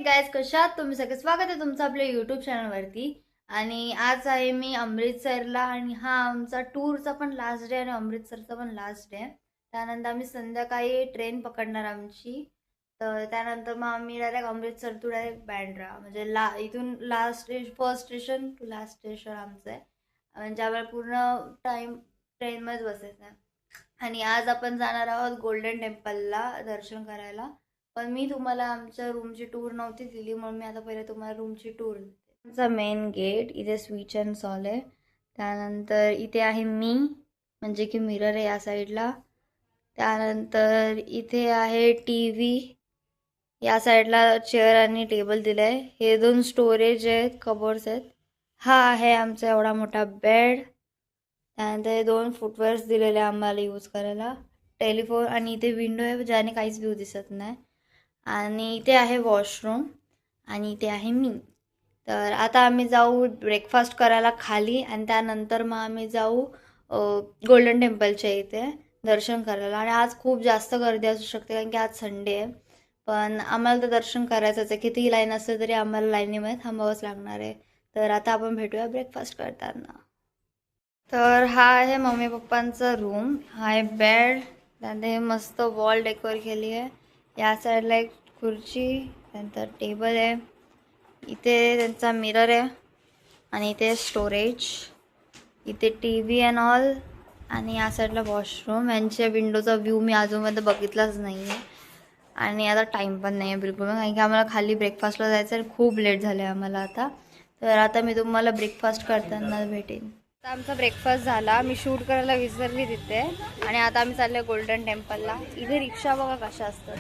Guys, कशात तुम्ही सगळे? स्वागत आहे तुमचं आपल्या यूट्यूब चॅनलवरती. आणि आज आहे मी अमृतसरला आणि हा आमचा टूरचा पण लास्ट डे आणि अमृतसरचा पण लास्ट डे. त्यानंतर आम्ही संध्याकाळी ट्रेन पकडणार आमची. तर त्यानंतर मग आम्ही direct Amritsar to direct Bandra, म्हणजे इथून last first station to last station आमचं आहे. म्हणजे आम्हाला पूर्ण टाईम ट्रेनमध्येच बसायचं आहे. आणि आज आपण जाणार आहोत गोल्डन टेम्पलला दर्शन करायला. पण मी तुम्हाला आमच्या रूमची टूर नव्हती दिली, म्हणून मी आता पहिले तुम्हाला रूमची टूर देते. आमचा मेन गेट इथे स्विच अँड सॉल आहे. त्यानंतर इथे आहे मी, म्हणजे की मिरर आहे या साईडला. त्यानंतर इथे आहे टी व्ही, या साईडला चेअर आणि टेबल दिलं आहे. हे 2 स्टोरेज आहेत, कबोर्ड्स आहेत. हा आहे आमचा एवढा मोठा बेड. त्यानंतर हे 2 फुटवेअर्स दिलेले आम्हाला यूज करायला. टेलिफोन आणि इथे विंडो आहे ज्याने काहीच व्ह्यू दिसत नाही. आणि इथे आहे वॉशरूम आणि इथे आहे मी. तर आता आम्ही जाऊ ब्रेकफास्ट करायला खाली आणि त्यानंतर मग आम्ही जाऊ गोल्डन टेम्पलच्या इथे दर्शन करायला. आणि आज खूप जास्त गर्दी असू शकते कारण की आज संडे आहे. पण आम्हाला तर दर्शन करायचंच आहे. कितीही लाईन असते तरी आम्हाला लाईनीमध्ये थांबावंच लागणार आहे. तर आता आपण भेटूया ब्रेकफास्ट करताना. तर हा आहे मम्मी पप्पांचा रूम. हा आहे बेड. त्यानंतर हे मस्त वॉल डेकोर केली आहे. या साईडला एक खुर्ची, त्यानंतर टेबल आहे. इथे त्यांचा मिरर आहे आणि इथे स्टोरेज. इथे टी व्ही अँड ऑल. आणि या साईडला वॉशरूम. यांच्या विंडोचा व्ह्यू मी अजूनमध्ये बघितलाच नाही आहे. आणि आता टाईम पण नाही आहे बिलकुल, कारण की आम्हाला खाली ब्रेकफास्टला जायचं आहे. खूप लेट झालं आहे आम्हाला आता. तर आता मी तुम्हाला ब्रेकफास्ट करताना भेटेन. आता आमचा ब्रेकफास्ट झाला. मी शूट करायला विसरली तिथे. आणि आता आम्ही चाललो गोल्डन टेम्पलला. इथे रिक्षा बघा कशा असतात,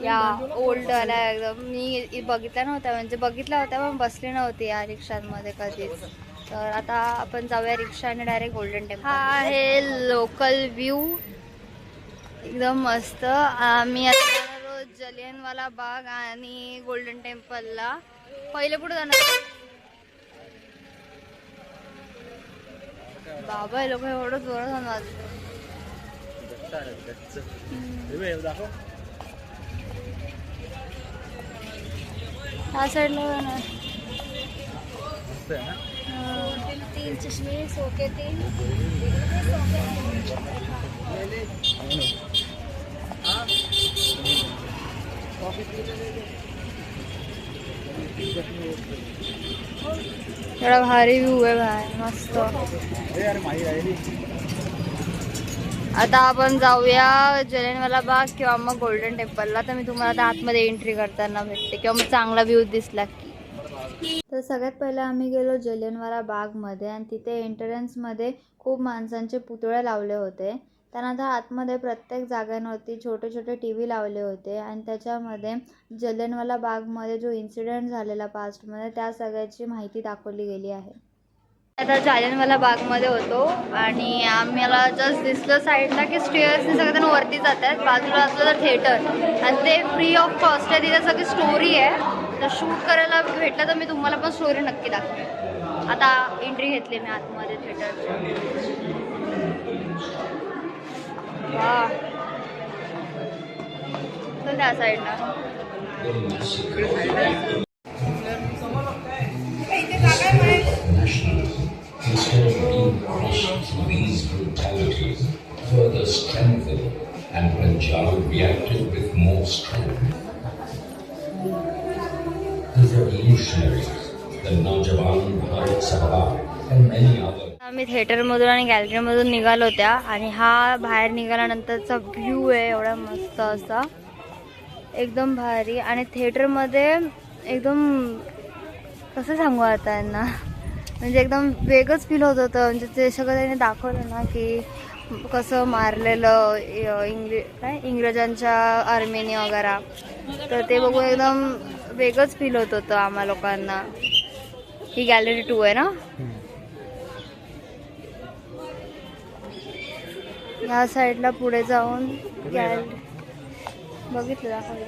या ओल्ड आल्या एकदम. मी बघितल्या नव्हत्या, म्हणजे बघितल्या होत्या पण बसली नव्हती या रिक्षांमध्ये कधीच. तर आता आपण जाऊया रिक्षा आणि डायरेक्ट गोल्डन टेम्पल. हा आहे लोकल व्ह्यू, एकदम मस्त. आम्ही आता जाणार आहोत जलियनवाला बाग आणि गोल्डन टेम्पलला. पहिले कुठे जाणार? बाबा हे लोक एवढं जोरात वाजतात. ह्या साईडला जाणार. 3 चष्मे सोके 3. एवढा भारी व्ह्यू आहे बाहेर, मस्त. आता आपण जाऊया जलियनवाला बाग किंवा मग गोल्डन टेम्पलला. तर मी तुम्हाला आता आतमध्ये एंट्री करताना भेटते किंवा मग चांगला व्ह्यू दिसला की. तर सगळ्यात पहिलं आम्ही गेलो जलियनवाला बागमध्ये आणि तिथे एंट्रन्समध्ये खूप माणसांचे पुतळे लावले होते. त्यानंतर आतमध्ये प्रत्येक जागांवरती छोटे छोटे टी व्ही लावले होते आणि त्याच्यामध्ये जलियनवाला बागमध्ये जो इन्सिडेंट झालेला पास्टमध्ये त्या सगळ्याची माहिती दाखवली गेली आहे. आता जलियनवाला बागमध्ये होतो आणि आम्हाला जस्ट दिसलं साईडला की स्टेअर्सने सगळेजण वरती जातात. बाजूला असलं तर थिएटर आणि ते फ्री ऑफ कॉस्ट आहे. तिथे सगळी स्टोरी आहे. तर शूट करायला भेटलं तर मी तुम्हाला पण स्टोरी नक्की दाखवेन. आता एंट्री घेतली मी आतमध्ये थिएटरची. वा, तर त्या साईडला Instead of being punished for these brutalities, further strengthened, and Punjab reacted with more strength. The revolutionaries, the Naujawan Bharat Sabha, and many others. आम्ही थिएटरमधून आणि गॅलरीमधून निघालो होत्या आणि हा बाहेर निघाल्यानंतरचा व्ह्यू आहे एवढा मस्त असा, एकदम भारी. आणि थिएटरमध्ये एकदम कसं सांगू आता यांना, म्हणजे एकदम वेगळंच फील होत होतं. म्हणजे ते सगळं त्यांनी दाखवलं ना की कसं मारलेलं इंग्रजांच्या आर्मीने वगैरे. तर ते बघून एकदम वेगळंच फील होत होतं आम्हा लोकांना. ही गॅलरी 2 आहे ना. ह्या साईडला पुढे जाऊन बघितलं दाखवलं.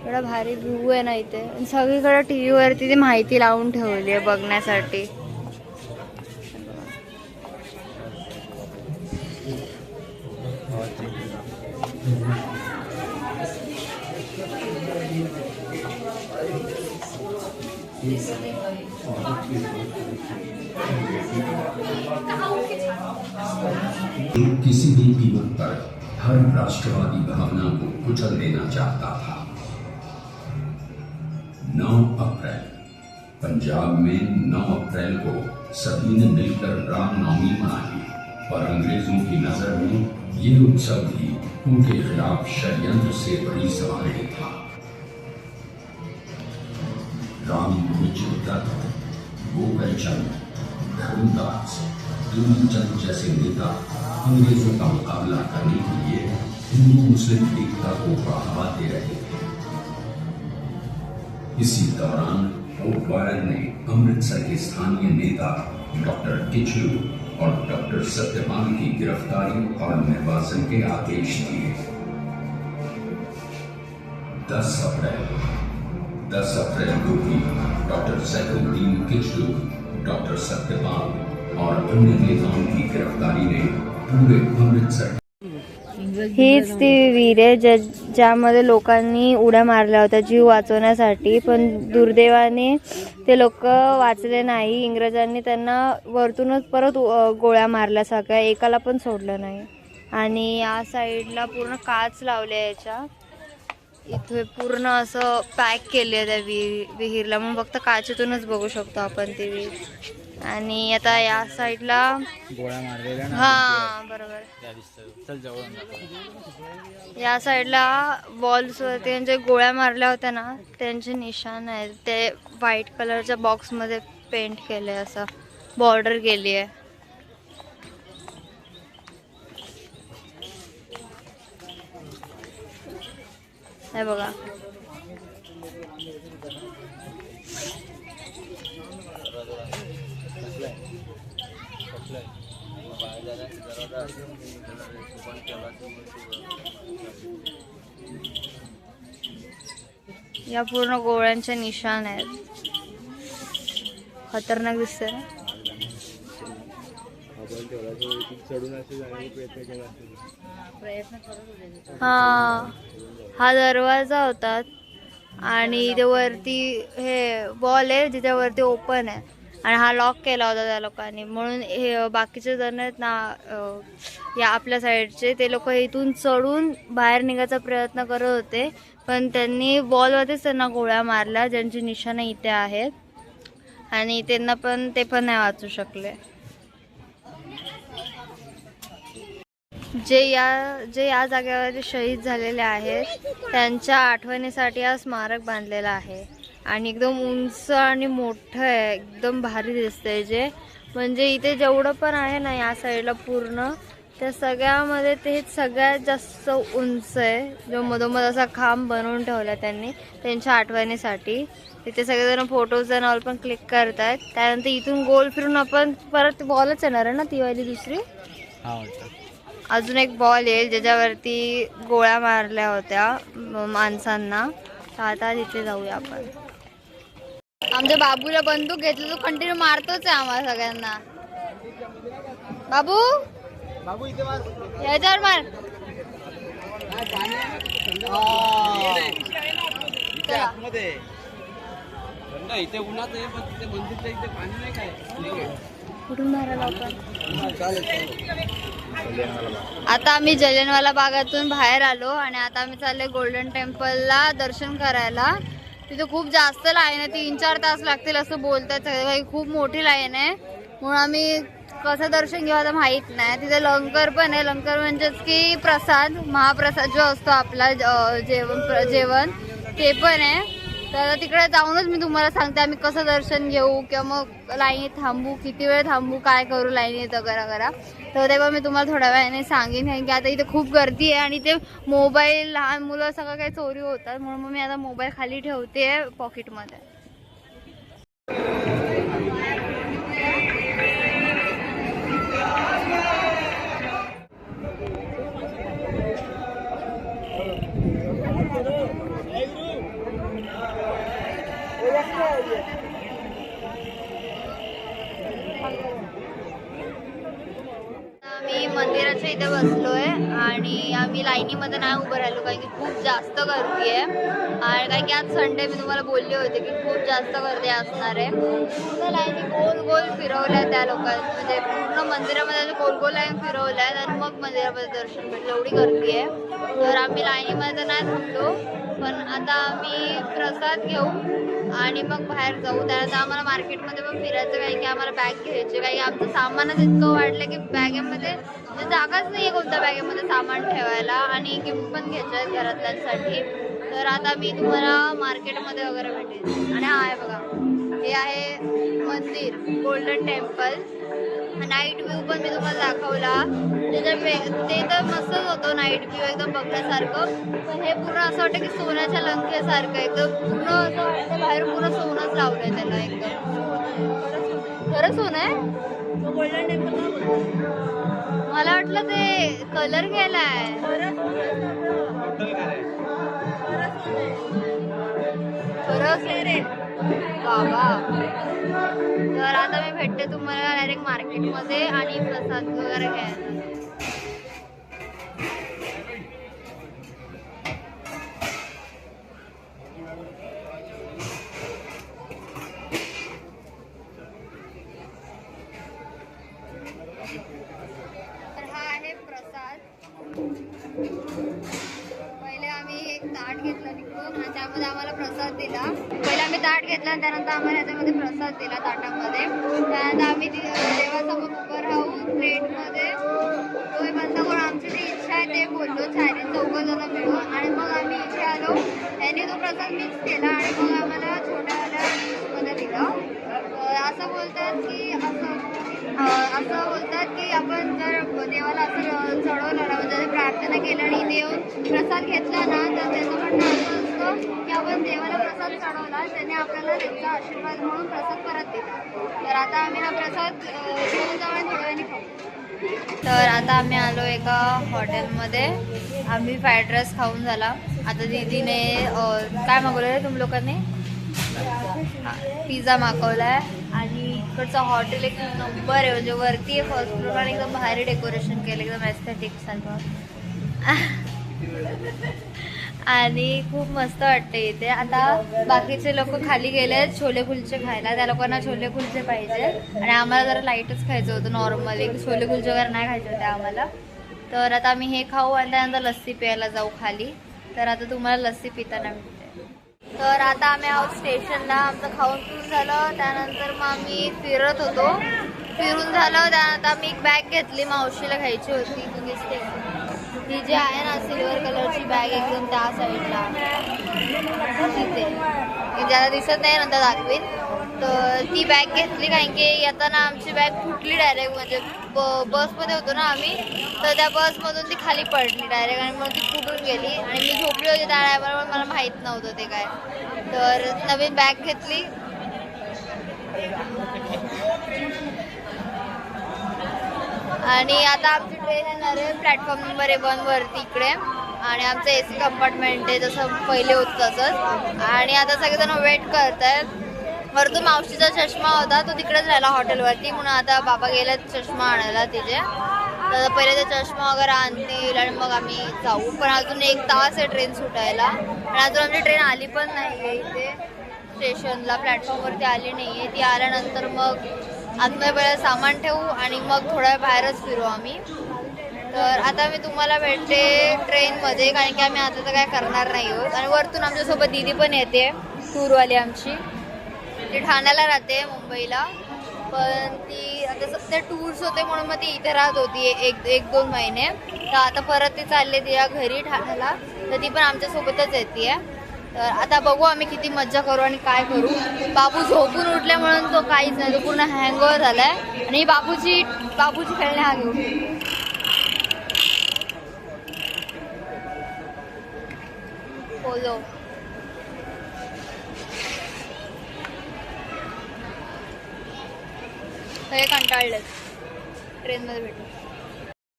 एवढा भारी व्ह्यू आहे ना इथे. सगळीकडे टी व्हीवरती ती माहिती लावून ठेवली आहे बघण्यासाठी. किसी भी कीमत पर हर राष्ट्रवादी भावना को कुचल देना चाहता था। 9 अप्रैल पंजाब में 9 अप्रैल को सभी ने मिलकर रामनवमी मनाई और अंग्रेजों की नजर में ये उत्सव भी उनके खिलाफ षड्यंत्र से बड़ी समारोह था। राम दत्त, गोकल चंद, धर्मदास, दूरचंद जैसे नेता अंग्रेजों का मुकाबला करने के लिए हिंदू मुस्लिम एकता को बढ़ावा दे रहे थे। इसी दौरान ओडवायर ने अमृतसर के स्थानीय नेता डॉक्टर किचलू और डॉक्टर सत्यपाल की गिरफ्तारी और निर्वासन के आदेश दिए। 10 अप्रैल को भी डॉक्टर सैफुद्दीन किचलू, डॉक्टर सत्यपाल और अन्य नेताओं की गिरफ्तारी ने पूरे अमृतसर हीच ती विहीर आहे ज्यामध्ये लोकांनी उड्या मारल्या होत्या जीव वाचवण्यासाठी, पण दुर्दैवाने ते लोक वाचले नाही. इंग्रजांनी त्यांना वरतूनच परत गोळ्या मारल्या सगळ्या, एकाला पण सोडलं नाही. आणि या साईडला पूर्ण काच लावले याच्या, इथे पूर्ण असं पॅक केले आहे त्या विहीरला, म्हणून फक्त काचेतूनच बघू शकतो आपण ती विहीर. आणि आता या साईडला गोळ्या मारलेल्या ना, हा बरोबर, चल जवळ या साईडला वॉल्स वरती म्हणजे गोळ्या मारल्या होत्या ना त्यांचे निशाण आहेत. ते व्हाईट कलरच्या बॉक्स मध्ये पेंट केले, असं बॉर्डर केली आहे. हे बघा, या पूर्ण गोळ्यांचे निशाण आहेत. खतरनाक दिसते ना. हा दरवाजा होता आणि इथे वरती हे वॉल आहे जिच्यावरती ओपन आहे, आणि हा लॉक केला होता त्या लोकांनी, म्हणून हे बाकीचे जण आहेत ना या आपल्या साईडचे, ते लोक इथून चढून बाहेर निघायचा प्रयत्न करत होते, पण त्यांनी वॉलवरतीच त्यांना गोळ्या मारल्या ज्यांची निशाणं इथे आहेत, आणि त्यांना पण ते पण नाही वाचू शकले. जे या जागेवर शहीद झालेले आहेत त्यांच्या आठवणीसाठी हा स्मारक बांधलेला आहे, आणि एकदम उंच आणि मोठं आहे, एकदम भारी दिसतंय. जे म्हणजे इथे जेवढं पण आहे ना या साईडला पूर्ण, त्या सगळ्यामध्ये ते सगळ्यात जास्त उंच आहे, जो मधोमध असा खांब बनवून ठेवला त्यांनी त्यांच्या आठवणीसाठी. तिथे सगळेजण फोटोज आणि ऑल पण क्लिक करतात. त्यानंतर इथून गोल फिरून आपण परत बॉलच येणार आहे ना, ती वाली दुसरी अजून एक बॉल येईल ज्याच्यावरती गोळ्या मारल्या होत्या माणसांना. तर आता तिथे जाऊया आपण. आमच्या बाबूला बंदूक घेतली, तो कंटिन्यू मारतोच आहे आम्हाला सगळ्यांना. बाबू बाबू इथे मार, याच्यावर मार. इथे उन्हात आहे, पण तिथे बंदूकच्या इथे पाणी नाही काय, कुठून मारायला आपण. आता आम्ही जलियांवाला बागातून बाहेर आलो आणि आता आम्ही चालले गोल्डन टेम्पलला दर्शन करायला. तिथे खूप जास्त लाईन आहे, 3-4 तास लागतील असं बोलतात सगळे, खूप मोठी लाईन आहे, म्हणून आम्ही कसं दर्शन घेऊ आता माहीत नाही. तिथे लंगर पण आहे, लंगर म्हणजेच की प्रसाद, महाप्रसाद जो असतो आपला जेवण ते पण आहे. तर तिकडे जाऊनच मी तुम्हाला सांगते आम्ही कसं दर्शन घेऊ, किंवा मग लाईनीत थांबू, किती वेळ थांबू, काय करू लाईनीत वगैरे. तर तेव्हा मी तुम्हाला थोड्या वेळाने सांगेन, कारण की आता इथे खूप गर्दी आहे आणि ते मोबाईल, लहान मुलं सगळं काही चोरी होतात, म्हणून मग मी आता मोबाईल खाली ठेवते पॉकेटमध्ये. मी मंदिराच्या इथे बसलोय आणि आम्ही लाईनीमध्ये नाही उभं राहिलो कारण की खूप जास्त गर्दी आहे. आणि कारण की आज संडे मी तुम्हाला बोलले होते की खूप जास्त गर्दी असणार आहे. पूर्ण लाईनी गोल गोल फिरवल्या त्या लोकांनी, म्हणजे पूर्ण मंदिरामध्ये गोल गोल लाईन फिरवल्या आणि मग मंदिरामध्ये दर्शन भेटलं. एवढी गर्दी आहे. तर आम्ही लाईनीमध्ये तर नाही थांबलो, पण आता आम्ही प्रसाद घेऊ आणि मग बाहेर जाऊ. त्यानंतर आम्हाला मार्केटमध्ये पण फिरायचं काही की आम्हाला बॅग घ्यायची, काही आमचं सामानच इतकं वाढलं की बॅगेमध्ये म्हणजे जागाच नाही आहे कोणत्या बॅगेमध्ये सामान ठेवायला आणि गिफ्ट पण घ्यायचं आहे घरातल्यांसाठी. तर आता मी तुम्हाला मार्केटमध्ये वगैरे भेटेल. आणि हा आहे बघा, हे आहे मंदिर गोल्डन टेम्पल. नाईट व्ह्यू पण मी तुम्हाला दाखवला, ते तर मस्तच होतं नाईट व्ह्यू एकदम बघण्यासारखं. पण हे पूर्ण असं वाटतं की सोन्याच्या लंकेसारखं एकदम पूर्ण असं वाटतं बाहेर पूर्ण सोनंच लावलंय त्याला एकदम. खरं सोनं आहे. गोल्डन टेम्पल मला वाटलं ते कलर केलाय. बाबा. तर आता मी भेटते तुम्हाला डायरेक्ट मार्केटमध्ये आणि प्रसाद वगैरे घ्यायला. तर हा आहे प्रसाद. पहिले आम्ही एक ताट घेतलं तिकडून आणि त्यामध्ये आम्हाला प्रसाद दिला. पहिले आम्ही ताट घेतला, त्यानंतर आम्हाला याच्यामध्ये प्रसाद दिला ताटामध्ये. त्यानंतर आम्ही देवासमोर उभं राहून प्लेटमध्ये डोळे बंद करून आमची जी इच्छा आहे ते बोललो, 4-4 मिळून. आणि मग आम्ही इथे आलो. यांनी तो प्रसाद मिक्स केला आणि मग आम्हाला छोट्यावाल्या डिशमध्ये दिला. असं बोलतात की आपण जर देवाला असं चढवलं ना, म्हणजे प्रार्थना केली आणि इथे येऊन प्रसाद घेतला ना, तर त्याचं म्हणणं असं असतं की आपण देवाला प्रसाद चढवला, त्याने आपल्याला त्यांचा आशीर्वाद म्हणून प्रसाद परत दिला. तर आता आम्ही हा प्रसाद घेऊन जाऊ आणि थोड्या वेळाने खाऊ. तर आता आम्ही आलो एका हॉटेलमध्ये. आम्ही फ्राईड राईस खाऊन झाला. आता दीदीने काय मागवलं आहे तुम्ही लोकांनी? पिझ्झा मागवला आहे. आणि इकडचं हॉटेल एक नंबर आहे, म्हणजे वरती आहे फर्स्ट फ्लोर आणि एकदम भारी डेकोरेशन केलं, एकदम एस्थेटिक सारखं. आणि खूप मस्त वाटते इथे. आता बाकीचे लोक खाली गेले छोले कुलचे खायला. त्या लोकांना छोले कुलचे पाहिजे आणि आम्हाला जरा लाईटच खायचं होतं, नॉर्मली छोले कुलचे वगैरे नाही खायचे होते आम्हाला. तर आता आम्ही हे खाऊ आणि त्यानंतर लस्सी प्यायला जाऊ खाली. तर आता तुम्हाला लस्सी पिताना भेटते. तर आता आम्ही आहोत स्टेशनला. आमचं खाऊन पिऊन झालं, त्यानंतर मग आम्ही फिरत होतो. फिरून झालं त्यानंतर आम्ही एक बॅग घेतली, मावशीला घ्यायची होती. ती दिसते ती जी आहे ना सिल्वर कलरची बॅग, एकदम त्या साईडला तिथे ज्याला दिसत नाही, नंतर दाखवीन. तर ती बॅग घेतली कारण की येताना आमची बॅग फुटली डायरेक्ट, म्हणजे बसमध्ये होतो ना आम्ही, तर त्या बसमधून ती खाली पडली डायरेक्ट आणि मग ती फुटून गेली. आणि मी झोपली होती त्या टायमाला, मला माहीत नव्हतं ते काय. तर नवीन बॅग घेतली. आणि आता आमची ट्रेन येणार आहे प्लॅटफॉर्म नंबर 1 वरती इकडे. आणि आमचं AC कंपार्टमेंट आहे जसं पहिले होतं तसंच. आणि आता सगळेजण वेट करत आहेत. वरतून मावशीचा चष्मा होता, तो तिकडेच राहिला हॉटेलवरती, म्हणून आता बाबा गेले चष्मा आणायला तिचे. तर पहिले ते चष्मा वगैरे आणतील आणि मग आम्ही जाऊ. पण अजून 1 तास आहे ट्रेन सुटायला आणि अजून आमची ट्रेन आली पण नाही आहे इथे स्टेशनला, प्लॅटफॉर्मवरती आली नाही आहे. ती आल्यानंतर मग आतमध्ये पहिले सामान ठेवू आणि मग थोड्या बाहेरच फिरू आम्ही. तर आता मी तुम्हाला भेटते ट्रेनमध्ये, कारण की आम्ही आता तर काय करणार नाही आहोत. आणि वरतून आमच्यासोबत दीदी पण येते, टूरवाली आमची. ती ठाण्याला राहते मुंबईला, पण ती आता सध्या टूर्स होते म्हणून मग ती इथे राहत होती 1-2 महिने. तर आता परत ती चालले तिच्या घरी ठाण्याला, तर ती पण आमच्यासोबतच येते. तर आता बघू आम्ही किती मज्जा करू आणि काय करू. बाबू झोपून उठले म्हणून तो काहीच नाही, तो पूर्ण हँगओव्हर झालाय. आणि बाबूची खेळणे हा घेऊ. पोलो हे कंटाळलेत. ट्रेनमध्ये भेटू.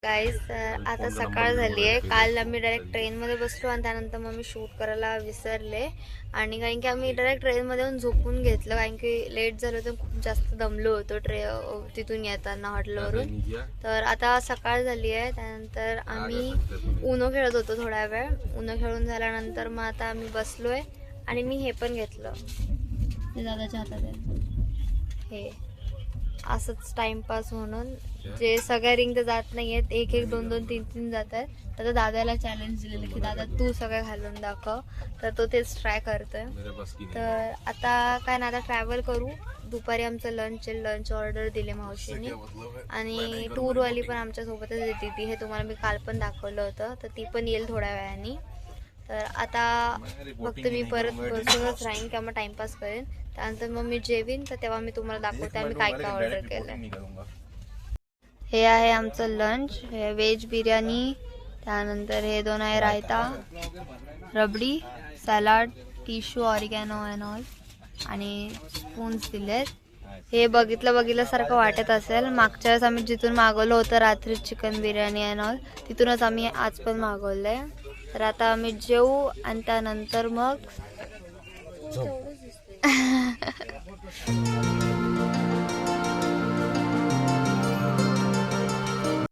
गाईस, तर आता सकाळ झाली आहे. काल आम्ही डायरेक्ट ट्रेनमध्ये बसलो आणि त्यानंतर मग मी शूट करायला विसरले. आणि कारण की आम्ही डायरेक्ट ट्रेनमध्ये येऊन झोपून घेतलं, कारण की लेट झालं तर खूप जास्त दमलो होतो तिथून येताना हॉटेलवरून. तर आता सकाळ झाली आहे. त्यानंतर आम्ही उनो खेळत होतो थोडा वेळ. उनो खेळून झाल्यानंतर मग आता आम्ही बसलोय आणि मी हे पण घेतलं, ते दादाच्या हातात आहे हे, असंच टाइमपास म्हणून. जे सगळ्या रिंग तर जात नाहीयेत, एक एक दोन दोन तीन तीन जात आहेत. तर दादाला चॅलेंज दिलेलं की दादा तू सगळं घालून दाखव, तर तो तेच ट्राय करतोय. तर आता काय ना, आता ट्रॅव्हल करू. दुपारी आमचं लंच ऑर्डर दिले मावशीने, आणि टूरवाली पण आमच्या सोबतच येते ती, हे तुम्हाला मी काल पण दाखवलं होतं. तर ती पण येईल थोड्या वेळाने. तर आता फक्त मी परत बसूनच राहीन किंवा टाइमपास करेन. त्यानंतर मग मी जेवीन, तर तेव्हा मी तुम्हाला दाखवते आम्ही काय काय ऑर्डर केलं. हे आहे आमचं लंच. हे व्हेज बिर्याणी, त्यानंतर हे दोन आहे raita, rabri, salad, tissue, oregano and all, आणि स्पून्स दिलेत. हे बघितल्यासारखं वाटत असेल. मागच्या वेळेस आम्ही जिथून मागवलं होतं रात्री चिकन बिर्याणी अँड ऑल, तिथूनच आम्ही आज पण मागवलंय. तर आता आम्ही जेवू आणि त्यानंतर मग